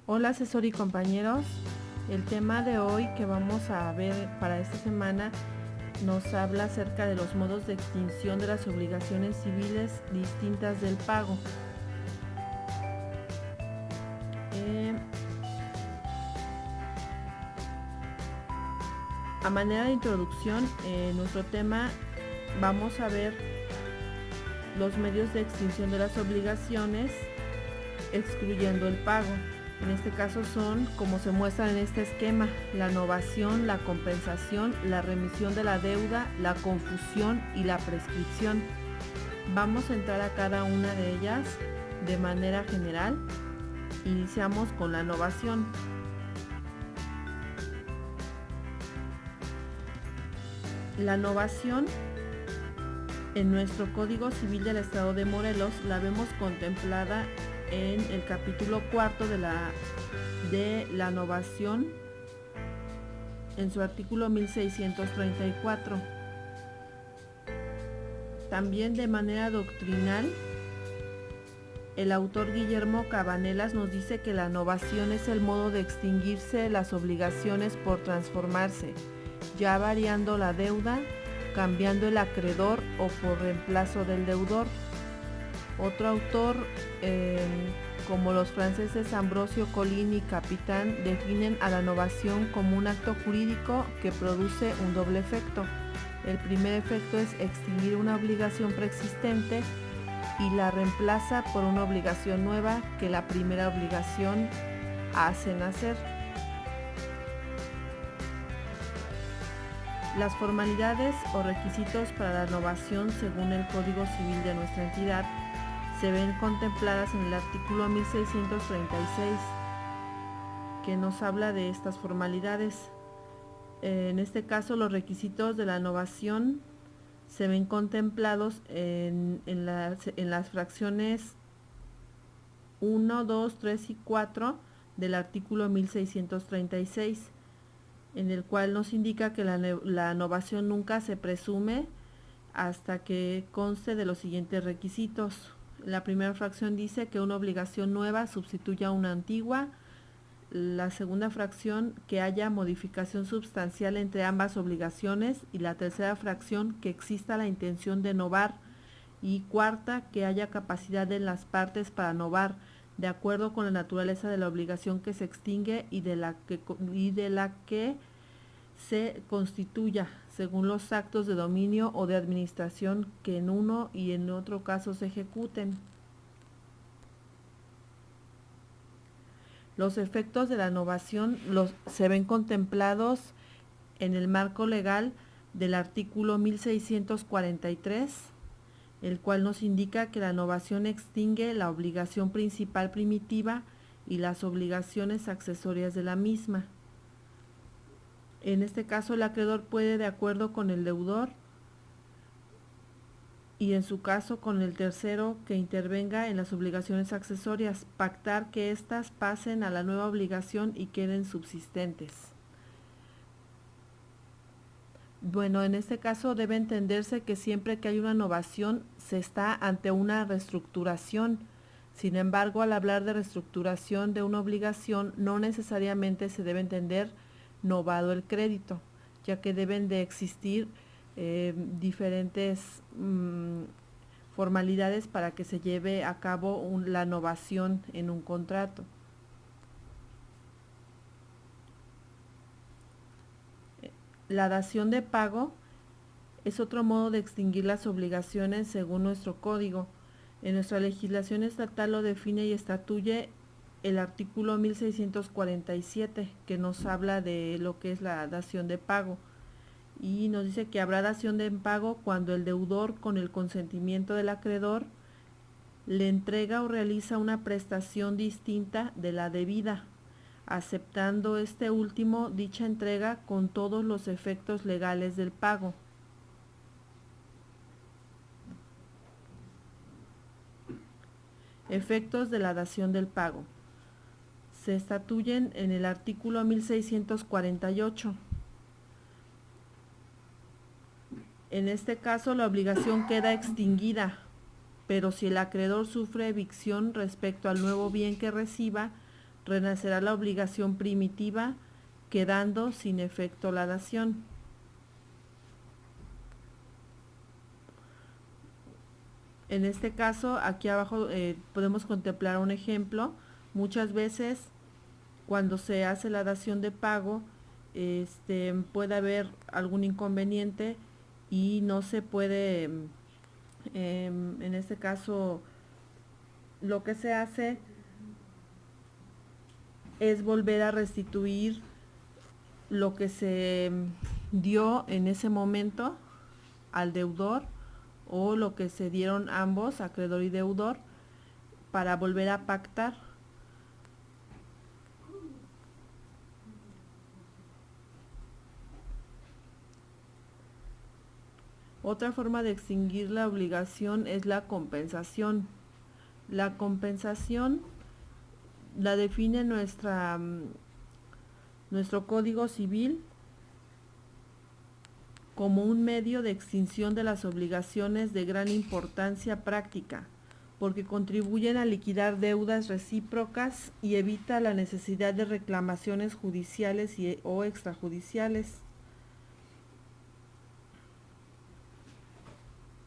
Hola asesor y compañeros, el tema de hoy que vamos a ver para esta semana nos habla acerca de los modos de extinción de las obligaciones civiles distintas del pago. A manera de introducción, en nuestro tema vamos a ver los medios de extinción de las obligaciones excluyendo el pago. En este caso son, como se muestra en este esquema, la novación, la compensación, la remisión de la deuda, la confusión y la prescripción. Vamos a entrar a cada una de ellas de manera general. Iniciamos con la novación. La novación en nuestro Código Civil del Estado de Morelos la vemos contemplada en el capítulo 4 de la novación en su artículo 1634. También de manera doctrinal, el autor Guillermo Cabanelas nos dice que la novación es el modo de extinguirse las obligaciones por transformarse, ya variando la deuda, cambiando el acreedor o por reemplazo del deudor. Otro autor, como los franceses Ambrosio Colin y Capitán, definen a la novación como un acto jurídico que produce un doble efecto. El primer efecto es extinguir una obligación preexistente y la reemplaza por una obligación nueva que la primera obligación hace nacer. Las formalidades o requisitos para la novación según el Código Civil de nuestra entidad se ven contempladas en el artículo 1636, que nos habla de estas formalidades. En este caso, los requisitos de la novación se ven contemplados en las fracciones 1, 2, 3 y 4 del artículo 1636, en el cual nos indica que la novación nunca se presume hasta que conste de los siguientes requisitos. La primera fracción dice que una obligación nueva sustituya a una antigua. La segunda fracción, que haya modificación sustancial entre ambas obligaciones. Y la tercera fracción, que exista la intención de novar. Y cuarta, que haya capacidad de las partes para novar, de acuerdo con la naturaleza de la obligación que se extingue y de la que se constituya, según los actos de dominio o de administración que en uno y en otro caso se ejecuten. Los efectos de la novación se ven contemplados en el marco legal del artículo 1643, el cual nos indica que la novación extingue la obligación principal primitiva y las obligaciones accesorias de la misma. En este caso, el acreedor puede, de acuerdo con el deudor, y en su caso con el tercero que intervenga en las obligaciones accesorias, pactar que éstas pasen a la nueva obligación y queden subsistentes. Bueno, en este caso debe entenderse que siempre que hay una novación se está ante una reestructuración. Sin embargo, al hablar de reestructuración de una obligación, no necesariamente se debe entender novado el crédito, ya que deben de existir diferentes formalidades para que se lleve a cabo la novación en un contrato. La dación de pago es otro modo de extinguir las obligaciones según nuestro código. En nuestra legislación estatal lo define y estatuye el artículo 1647, que nos habla de lo que es la dación de pago. Y nos dice que habrá dación de pago cuando el deudor, con el consentimiento del acreedor, le entrega o realiza una prestación distinta de la debida, aceptando este último dicha entrega con todos los efectos legales del pago. Efectos de la dación del pago. Se estatuyen en el artículo 1648. En este caso, la obligación queda extinguida, pero si el acreedor sufre evicción respecto al nuevo bien que reciba, renacerá la obligación primitiva, quedando sin efecto la dación. En este caso, aquí abajo podemos contemplar un ejemplo. Muchas veces, cuando se hace la dación de pago, puede haber algún inconveniente y no se puede, en este caso, lo que se hace es volver a restituir lo que se dio en ese momento al deudor, o lo que se dieron ambos, acreedor y deudor, para volver a pactar. Otra forma de extinguir la obligación es la compensación. La compensación la define nuestro Código Civil como un medio de extinción de las obligaciones de gran importancia práctica, porque contribuyen a liquidar deudas recíprocas y evita la necesidad de reclamaciones judiciales o extrajudiciales.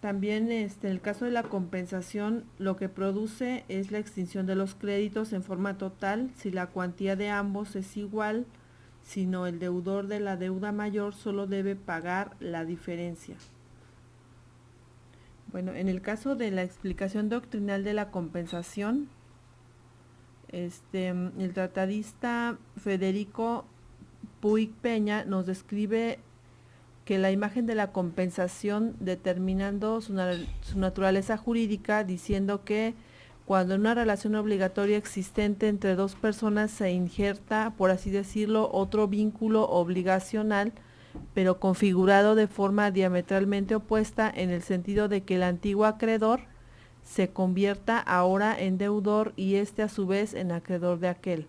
También en el caso de la compensación, lo que produce es la extinción de los créditos en forma total si la cuantía de ambos es igual, sino el deudor de la deuda mayor solo debe pagar la diferencia. Bueno, en el caso de la explicación doctrinal de la compensación, el tratadista Federico Puig Peña nos describe que la imagen de la compensación, determinando su naturaleza jurídica, diciendo que cuando en una relación obligatoria existente entre dos personas se injerta, por así decirlo, otro vínculo obligacional, pero configurado de forma diametralmente opuesta, en el sentido de que el antiguo acreedor se convierta ahora en deudor y éste a su vez en acreedor de aquel.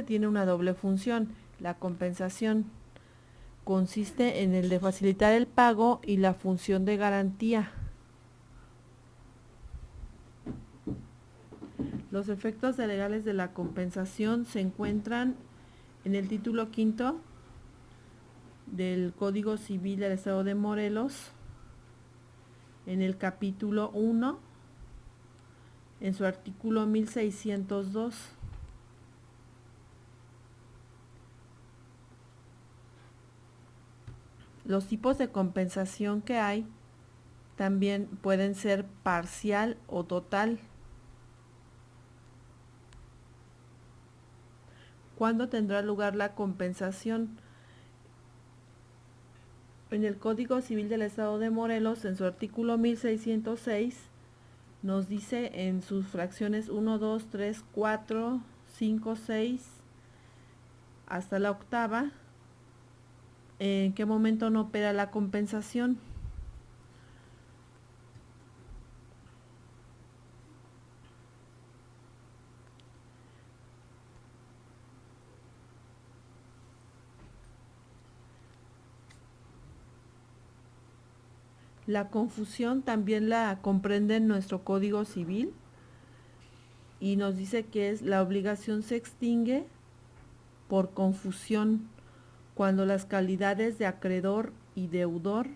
Tiene una doble función. La compensación consiste en el de facilitar el pago y la función de garantía. Los efectos legales de la compensación se encuentran en el título 5 del Código Civil del Estado de Morelos, en el capítulo 1, en su artículo 1602. Los tipos de compensación que hay también pueden ser parcial o total. ¿Cuándo tendrá lugar la compensación? En el Código Civil del Estado de Morelos, en su artículo 1606, nos dice en sus fracciones 1, 2, 3, 4, 5, 6, hasta la octava, en qué momento no opera la compensación. La confusión también la comprende en nuestro Código Civil y nos dice que la obligación se extingue por confusión cuando las calidades de acreedor y deudor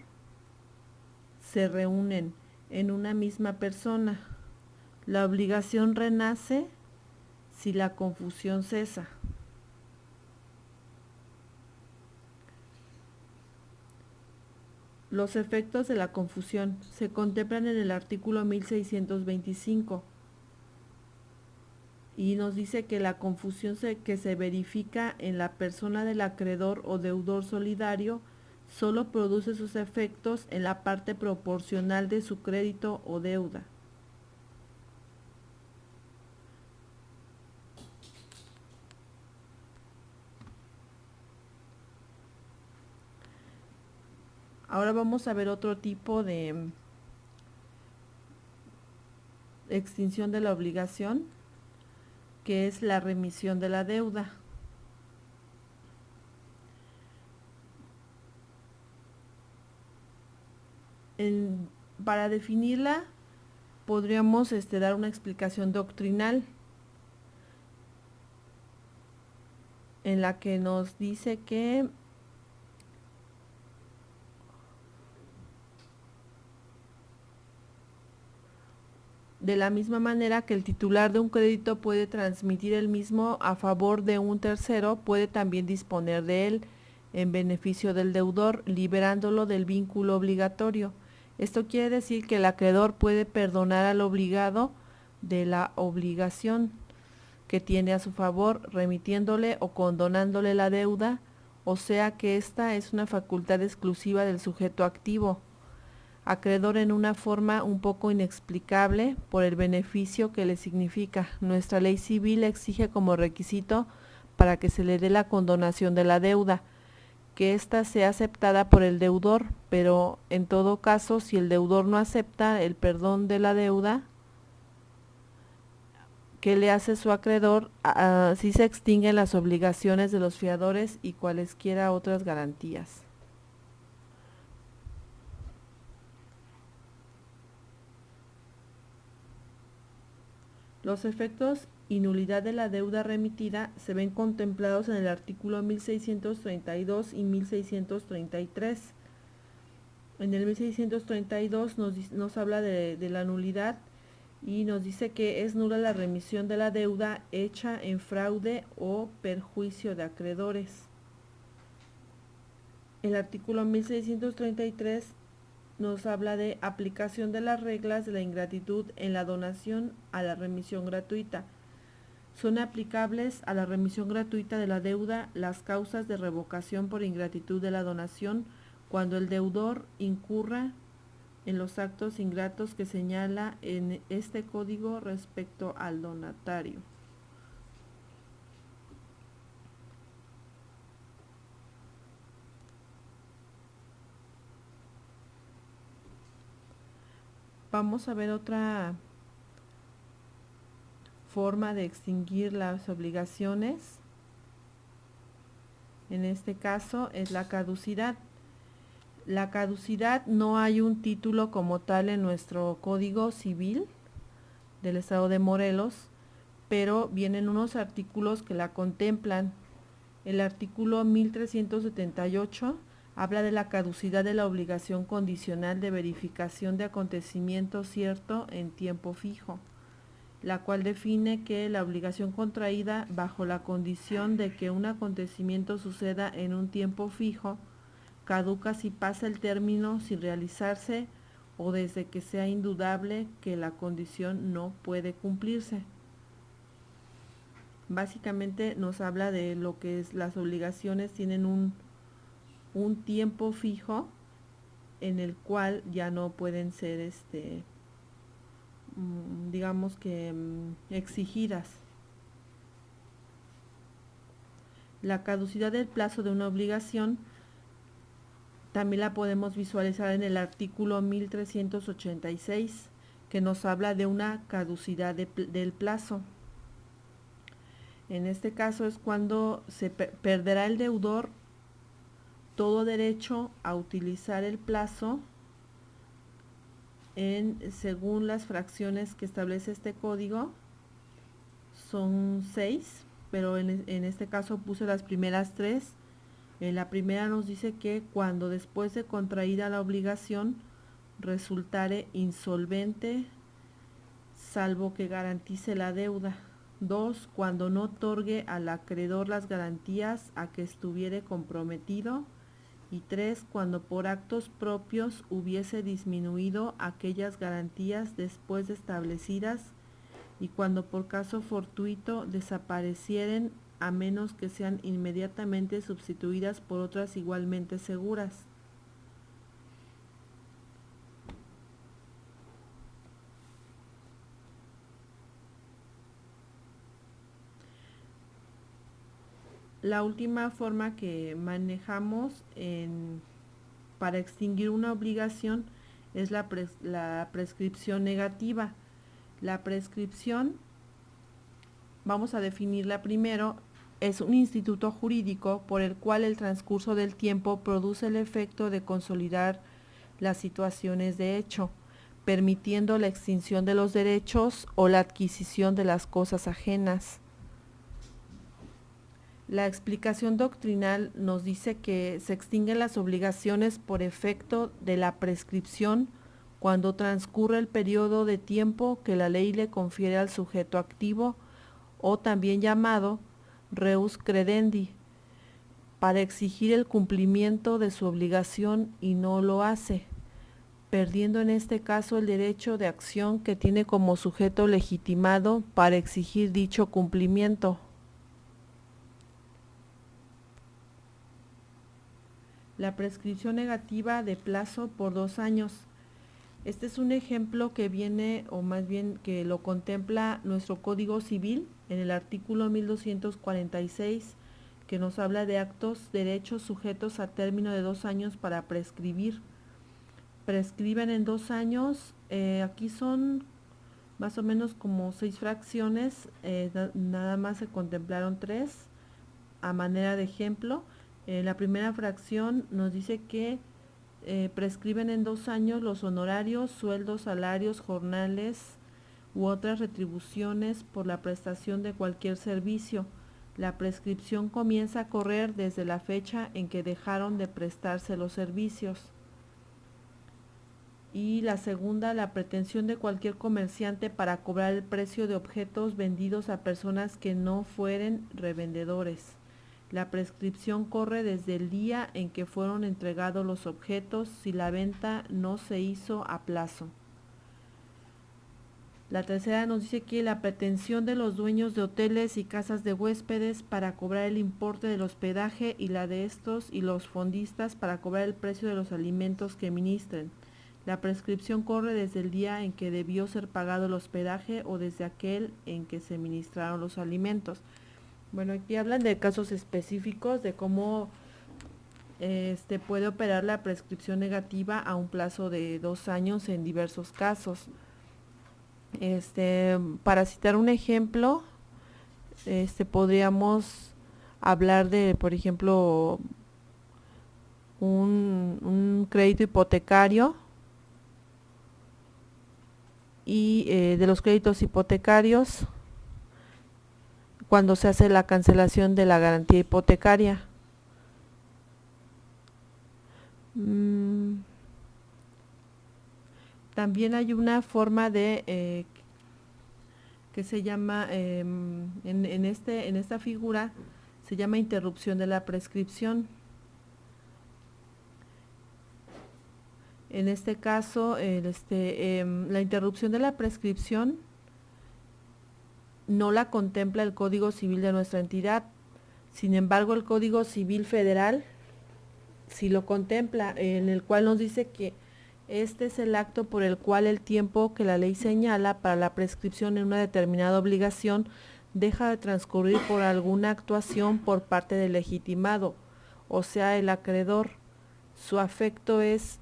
se reúnen en una misma persona. La obligación renace si la confusión cesa. Los efectos de la confusión se contemplan en el artículo 1625 y nos dice que la confusión que se verifica en la persona del acreedor o deudor solidario solo produce sus efectos en la parte proporcional de su crédito o deuda. Ahora vamos a ver otro tipo de extinción de la obligación, que es la remisión de la deuda. Para definirla, podríamos dar una explicación doctrinal en la que nos dice que de la misma manera que el titular de un crédito puede transmitir el mismo a favor de un tercero, puede también disponer de él en beneficio del deudor, liberándolo del vínculo obligatorio. Esto quiere decir que el acreedor puede perdonar al obligado de la obligación que tiene a su favor, remitiéndole o condonándole la deuda, o sea que esta es una facultad exclusiva del sujeto activo, acreedor en una forma un poco inexplicable por el beneficio que le significa. Nuestra ley civil exige como requisito para que se le dé la condonación de la deuda, que ésta sea aceptada por el deudor, pero en todo caso, si el deudor no acepta el perdón de la deuda que le hace su acreedor, así se extinguen las obligaciones de los fiadores y cualesquiera otras garantías. Los efectos y nulidad de la deuda remitida se ven contemplados en el artículo 1632 y 1633. En el 1632 nos habla de la nulidad y nos dice que es nula la remisión de la deuda hecha en fraude o perjuicio de acreedores. El artículo 1633 nos habla de aplicación de las reglas de la ingratitud en la donación a la remisión gratuita. Son aplicables a la remisión gratuita de la deuda las causas de revocación por ingratitud de la donación cuando el deudor incurra en los actos ingratos que señala en este código respecto al donatario. Vamos a ver otra forma de extinguir las obligaciones. En este caso es la caducidad. La caducidad, no hay un título como tal en nuestro Código Civil del Estado de Morelos, pero vienen unos artículos que la contemplan. El artículo 1378 habla de la caducidad de la obligación condicional de verificación de acontecimiento cierto en tiempo fijo, la cual define que la obligación contraída bajo la condición de que un acontecimiento suceda en un tiempo fijo caduca si pasa el término sin realizarse o desde que sea indudable que la condición no puede cumplirse. Básicamente nos habla de lo que es las obligaciones tienen un tiempo fijo en el cual ya no pueden ser digamos que exigidas. La caducidad del plazo de una obligación también la podemos visualizar en el artículo 1386, que nos habla de una caducidad del plazo. En este caso es cuando se perderá el deudor todo derecho a utilizar el plazo según las fracciones que establece este código. Son 6, pero en este caso puse las primeras 3. La primera nos dice que cuando después de contraída la obligación resultare insolvente, salvo que garantice la deuda. 2. Cuando no otorgue al acreedor las garantías a que estuviere comprometido. Y 3. Cuando por actos propios hubiese disminuido aquellas garantías después de establecidas y cuando por caso fortuito desaparecieren a menos que sean inmediatamente sustituidas por otras igualmente seguras. La última forma que manejamos para extinguir una obligación es la prescripción negativa. La prescripción, vamos a definirla primero, es un instituto jurídico por el cual el transcurso del tiempo produce el efecto de consolidar las situaciones de hecho, permitiendo la extinción de los derechos o la adquisición de las cosas ajenas. La explicación doctrinal nos dice que se extinguen las obligaciones por efecto de la prescripción cuando transcurre el periodo de tiempo que la ley le confiere al sujeto activo, o también llamado reus credendi, para exigir el cumplimiento de su obligación y no lo hace, perdiendo en este caso el derecho de acción que tiene como sujeto legitimado para exigir dicho cumplimiento. La prescripción negativa de plazo por 2 años. Este es un ejemplo que viene, o más bien que lo contempla nuestro Código Civil en el artículo 1246, que nos habla de actos, derechos sujetos a término de 2 años para prescribir. Prescriben en 2 años, aquí son más o menos como 6 fracciones, nada más se contemplaron 3 a manera de ejemplo. La primera fracción nos dice que prescriben en 2 años los honorarios, sueldos, salarios, jornales u otras retribuciones por la prestación de cualquier servicio. La prescripción comienza a correr desde la fecha en que dejaron de prestarse los servicios. Y la segunda, la pretensión de cualquier comerciante para cobrar el precio de objetos vendidos a personas que no fueren revendedores. La prescripción corre desde el día en que fueron entregados los objetos si la venta no se hizo a plazo. La tercera nos dice que la pretensión de los dueños de hoteles y casas de huéspedes para cobrar el importe del hospedaje y la de estos y los fondistas para cobrar el precio de los alimentos que ministren. La prescripción corre desde el día en que debió ser pagado el hospedaje o desde aquel en que se ministraron los alimentos. Bueno, aquí hablan de casos específicos de cómo puede operar la prescripción negativa a un plazo de 2 años en diversos casos. Para citar un ejemplo, podríamos hablar de, por ejemplo, un crédito hipotecario y de los créditos hipotecarios cuando se hace la cancelación de la garantía hipotecaria. También hay una forma de que se llama, en esta figura, se llama interrupción de la prescripción. En este caso, la interrupción de la prescripción no la contempla el Código Civil de nuestra entidad. Sin embargo, el Código Civil Federal sí lo contempla, en el cual nos dice que este es el acto por el cual el tiempo que la ley señala para la prescripción en una determinada obligación deja de transcurrir por alguna actuación por parte del legitimado, o sea, el acreedor. Su afecto es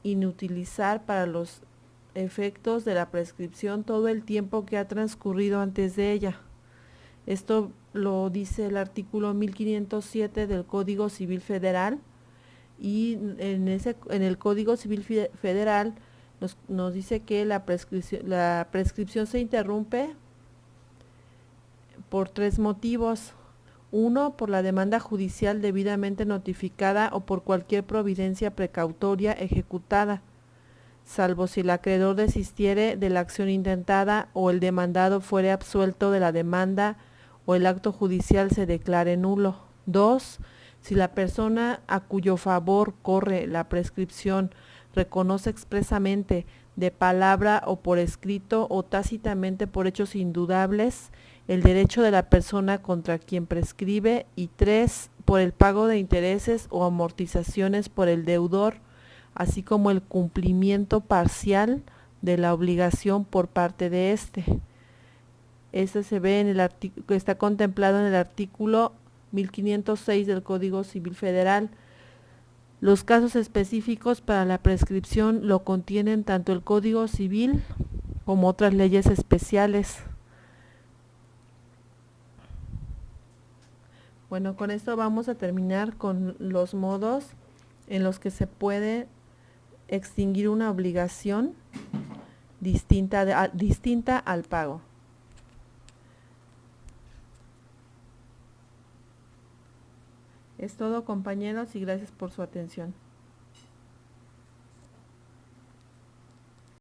inutilizar para los efectos de la prescripción todo el tiempo que ha transcurrido antes de ella. Esto lo dice el artículo 1507 del Código Civil Federal, y en el Código Civil Federal nos dice que la prescripción se interrumpe por 3 motivos. 1, por la demanda judicial debidamente notificada o por cualquier providencia precautoria ejecutada, salvo si el acreedor desistiere de la acción intentada o el demandado fuere absuelto de la demanda o el acto judicial se declare nulo. 2, si la persona a cuyo favor corre la prescripción reconoce expresamente, de palabra o por escrito o tácitamente por hechos indudables, el derecho de la persona contra quien prescribe. Y 3, por el pago de intereses o amortizaciones por el deudor, así como el cumplimiento parcial de la obligación por parte de éste. Este se ve en el artículo, está contemplado en el artículo 1506 del Código Civil Federal. Los casos específicos para la prescripción lo contienen tanto el Código Civil como otras leyes especiales. Bueno, con esto vamos a terminar con los modos en los que se puede extinguir una obligación distinta al pago. Es todo, compañeros, y gracias por su atención.